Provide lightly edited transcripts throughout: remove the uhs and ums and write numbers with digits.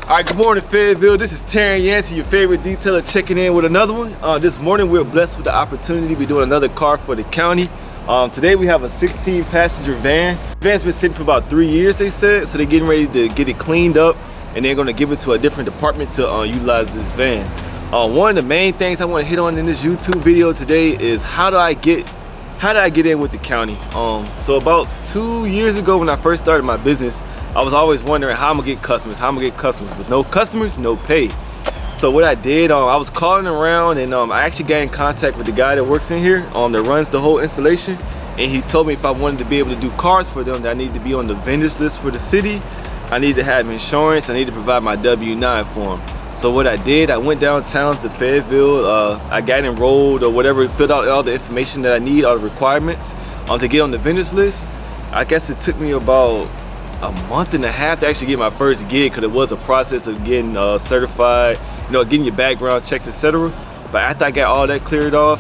Alright, good morning Fayetteville. This is Terry Yancey, your favorite detailer, checking in with another one. This morning we're blessed with the opportunity to be doing another car for the county. Today we have a 16-passenger van. The van's been sitting for about 3 years, they said, so they're getting ready to get it cleaned up and they're gonna give it to a different department to utilize this van. One of the main things I want to hit on in this YouTube video today is how do I get in with the county. So about 2 years ago when I first started my business, I was always wondering how I'm gonna get customers, With no customers, no pay. So what I did, I was calling around and I actually got in contact with the guy that works in here, that runs the whole installation. And he told me if I wanted to be able to do cars for them, that I need to be on the vendors list for the city. I need to have insurance, I need to provide my W-9 for them. So what I did, I went downtown to Fayetteville, I got enrolled or whatever, filled out all the information that I need, all the requirements to get on the vendors list. I guess it took me about a month and a half to actually get my first gig, because it was a process of getting certified, getting your background checks, etc. But after I got all that cleared off,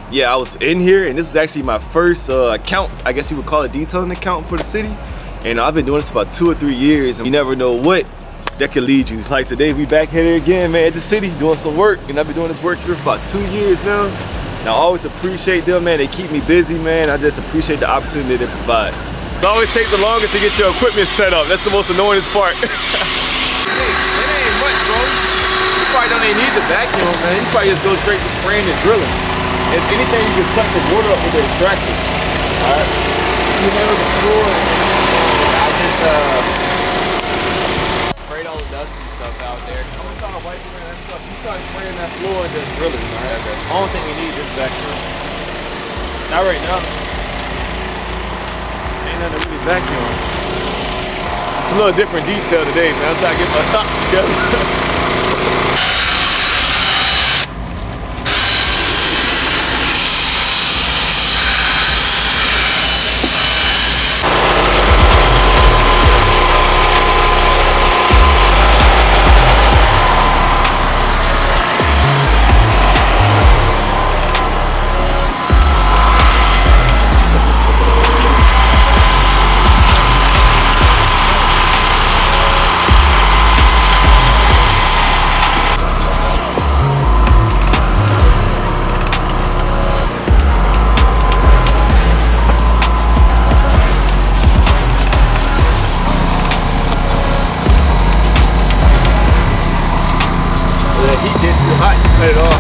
yeah, I was in here, and this is actually my first account, I guess you would call it detailing account for the city. And I've been doing this for about 2 or 3 years, and you never know what that could lead you. Like today, we back here again, man, at the city doing some work, and I've been doing this work here for about 2 years now. And I always appreciate them, man. They keep me busy, man. I just appreciate the opportunity they provide. It always takes the longest to get your equipment set up. That's the most annoying part. Hey, that ain't much, bro. You probably don't even need the vacuum, man. You probably just go straight to spraying and drilling. If anything, you can suck the water up with the extractor. All right. You handle the floor. I just sprayed all the dust and stuff out there. I'm gonna start wiping that stuff. You start spraying that floor and just drilling. All right. Okay. Only thing you need is vacuum. Not right now. To really vacuum. It's a little different detail today, man. I'm trying to get my thoughts together. Cut it off.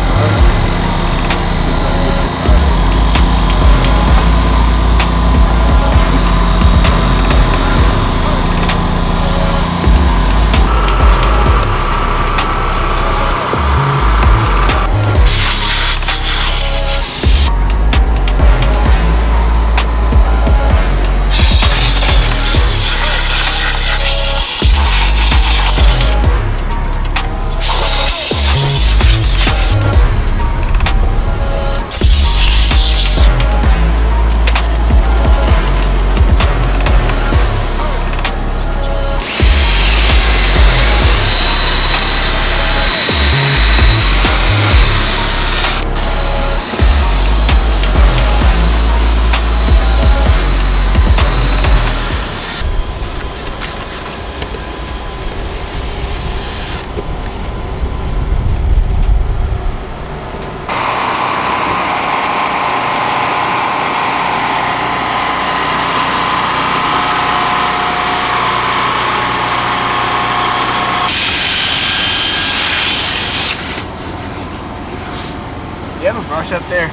You have a brush up there?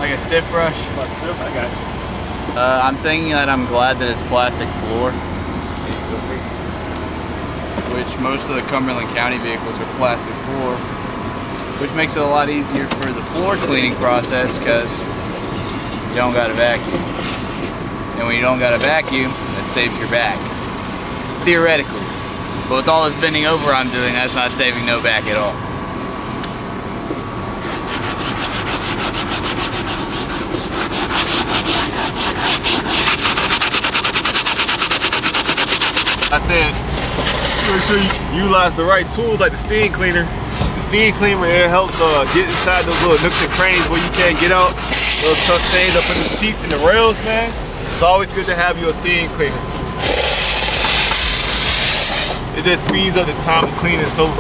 Like a stiff brush? Oh, stiff? I got you. I'm thinking that I'm glad that it's plastic floor, which most of the Cumberland County vehicles are plastic floor, which makes it a lot easier for the floor cleaning process because you don't got a vacuum. And when you don't got a vacuum, that saves your back. Theoretically. But with all this bending over I'm doing, that's not saving no back at all. I said, make sure you utilize the right tools like the steam cleaner. The steam cleaner, it helps get inside those little nooks and crannies where you can't get out. Those tough stains up in the seats and the rails, man. It's always good to have your steam cleaner. It just speeds up the time of cleaning so much.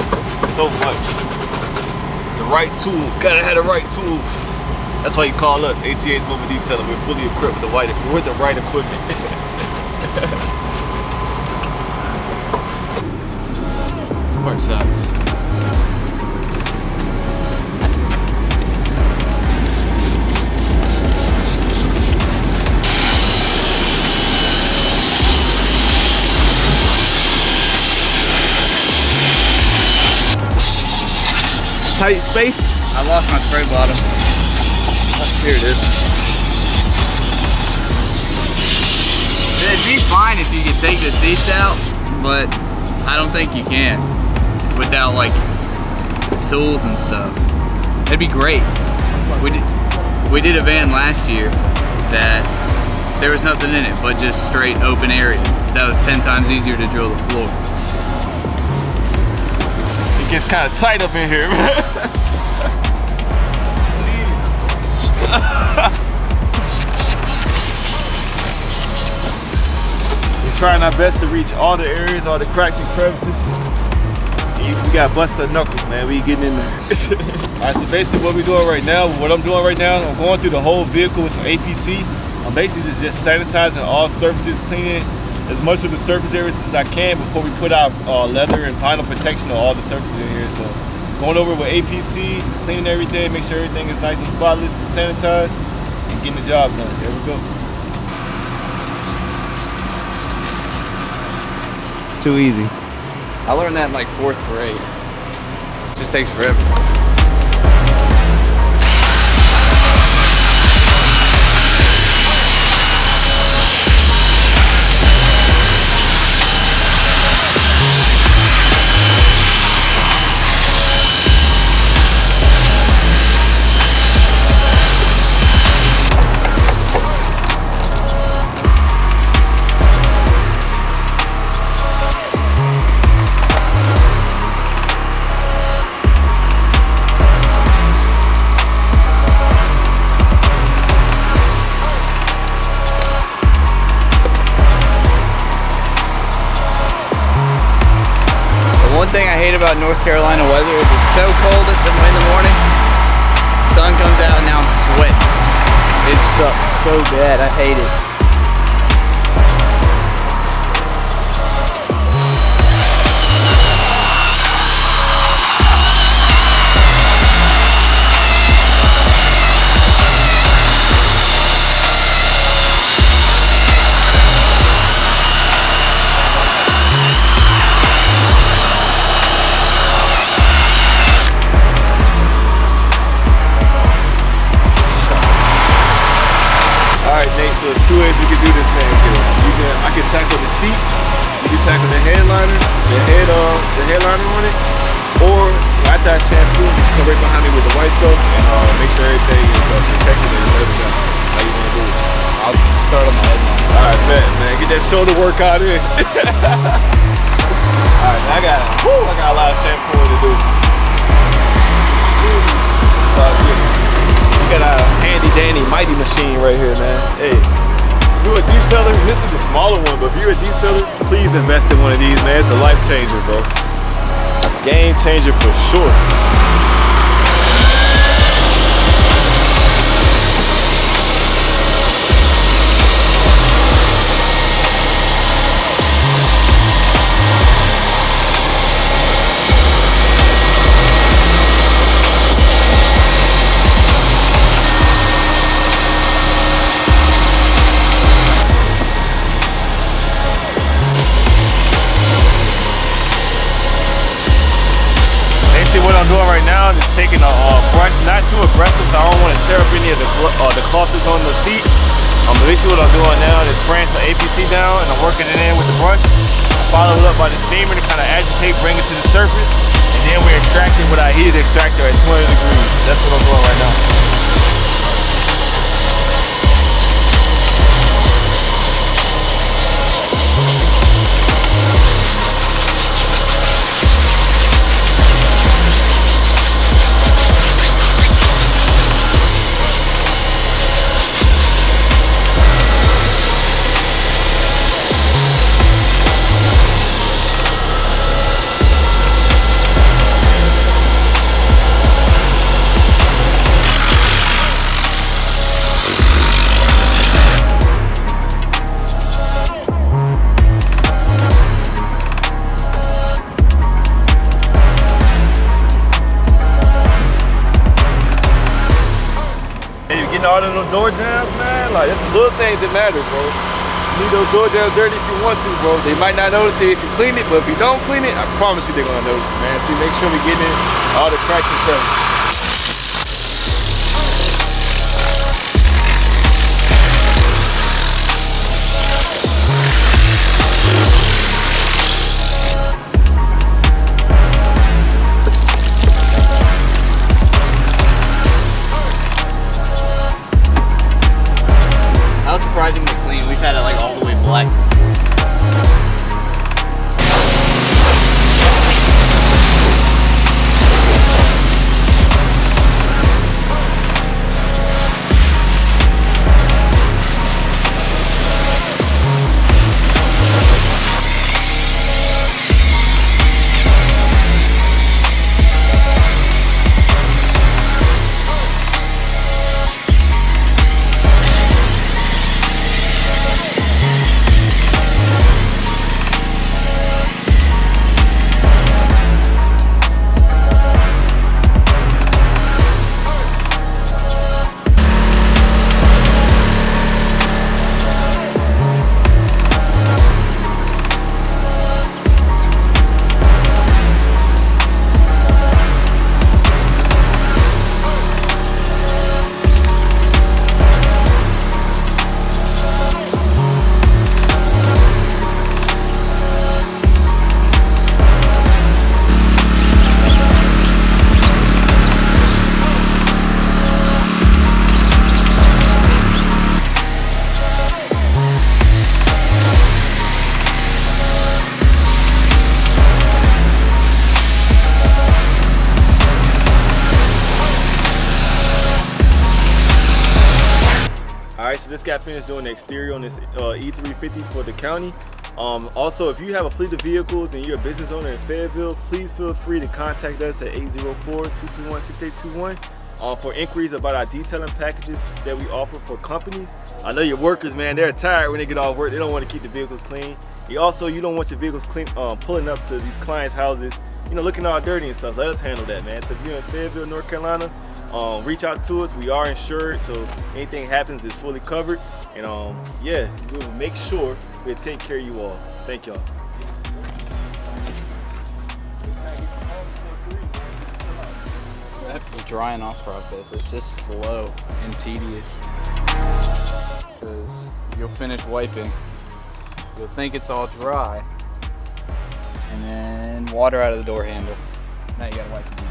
The right tools, gotta have the right tools. That's why you call us ATA's Mobile Detailing. We're fully equipped with the right equipment. Part sucks. Tight space. I lost my spray bottom. Here it is. It'd be fine if you could take the seats out, but I don't think you can without like tools and stuff. It'd be great. We did a van last year that there was nothing in it but just straight open area. So that was 10 times easier to drill the floor. It gets kind of tight up in here, man. We're trying our best to reach all the areas, all the cracks and crevices. We got busted knuckles, man. We getting in there. Alright, so basically what I'm doing right now, I'm going through the whole vehicle with some APC. I'm basically just sanitizing all surfaces, cleaning as much of the surface areas as I can before we put out leather and vinyl protection on all the surfaces in here. So going over with APC, just cleaning everything, make sure everything is nice and spotless and sanitized, and getting the job done. There we go. Too easy. I learned that in like 4th grade. It just takes forever. One thing I hate about North Carolina weather is it's so cold in the morning. Sun comes out and now I'm sweating. It sucks so bad. I hate it. So there's 2 ways we can do this thing here. I can tackle the seat, you can tackle the headliner, the headliner on it, or after I shampoo, you come right behind me with the white stuff and make sure everything is protected and ready to go. How you wanna do it? I'll start on the headliner. Alright, bet, man. Get that shoulder workout in. Alright, I got a lot of shampooing to do. We got a handy dandy mighty machine right here, man. Hey, if you're a detailer, this is the smaller one, but if you're a detailer, please invest in one of these, man. It's a life changer, bro. Game changer for sure. What I'm doing right now is taking a brush, not too aggressive, so I don't want to tear up any of the cloth that's on the seat. Basically what I'm doing now is spraying some APC down and I'm working it in with the brush. Follow it up by the steamer to kind of agitate, bring it to the surface, and then we extract it with our heated extractor at 20 degrees. That's what I'm doing right now. bothering those door jams, man. Like, it's the little things that matter, bro. You need those door jams dirty if you want to, bro. They might not notice it if you clean it, but if you don't clean it, I promise you they're gonna notice it, man. So make sure we get in all the cracks and stuff. Surprisingly clean. We've had it like all the way black. Alright, so just got finished doing the exterior on this E350 for the county. Also, if you have a fleet of vehicles and you're a business owner in Fayetteville, please feel free to contact us at 804-221-6821 for inquiries about our detailing packages that we offer for companies. I know your workers, man, they're tired when they get off work. They don't want to keep the vehicles clean. You don't want your vehicles clean, pulling up to these clients' houses, looking all dirty and stuff. Let us handle that, man. So if you're in Fayetteville, North Carolina, reach out to us. We are insured, so anything happens is fully covered. And yeah, we will make sure we'll take care of you all. Thank y'all. The drying off process is just slow and tedious. Because you'll finish wiping, you'll think it's all dry, and then water out of the door handle. Now you gotta wipe again.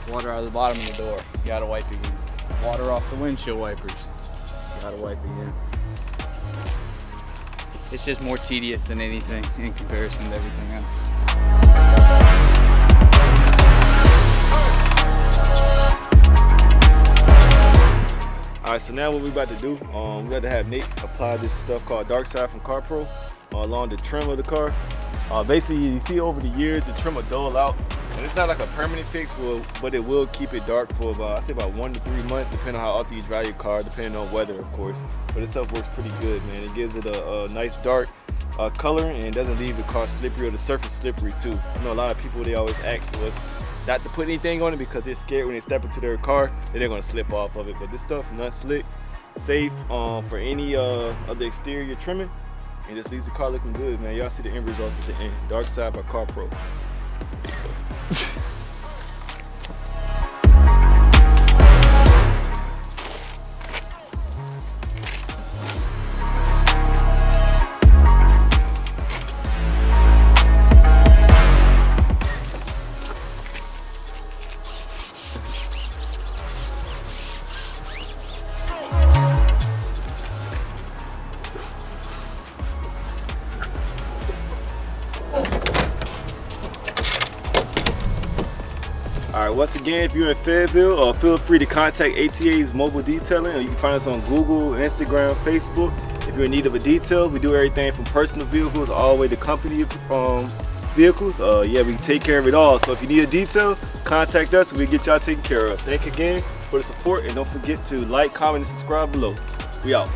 Water out of the bottom of the door, you gotta wipe again. Water off the windshield wipers, you gotta wipe again. It's just more tedious than anything in comparison to everything else. Alright, so now what we're about to do, we got to have Nate apply this stuff called Dark Side from Car Pro along the trim of the car. Basically, you see over the years the trim will dull out, and it's not like a permanent fix, but it will keep it dark for about, I'd say about 1 to 3 months, depending on how often you dry your car, depending on weather, of course. But this stuff works pretty good, man. It gives it a nice dark color, and it doesn't leave the car slippery or the surface slippery too. I know a lot of people, they always ask us not to put anything on it because they're scared when they step into their car that they're gonna slip off of it. But this stuff is not slick, safe for any of the exterior trimming, and just leaves the car looking good, man. Y'all see the end results at the end. Dark Side by Car Pro. There you go. Alright, once again, if you're in Fayetteville, feel free to contact ATA's Mobile Detailing, or you can find us on Google, Instagram, Facebook. If you're in need of a detail, we do everything from personal vehicles all the way to company vehicles. Yeah, we take care of it all. So if you need a detail, contact us and we'll get y'all taken care of. Thank you again for the support, and don't forget to like, comment, and subscribe below. We out.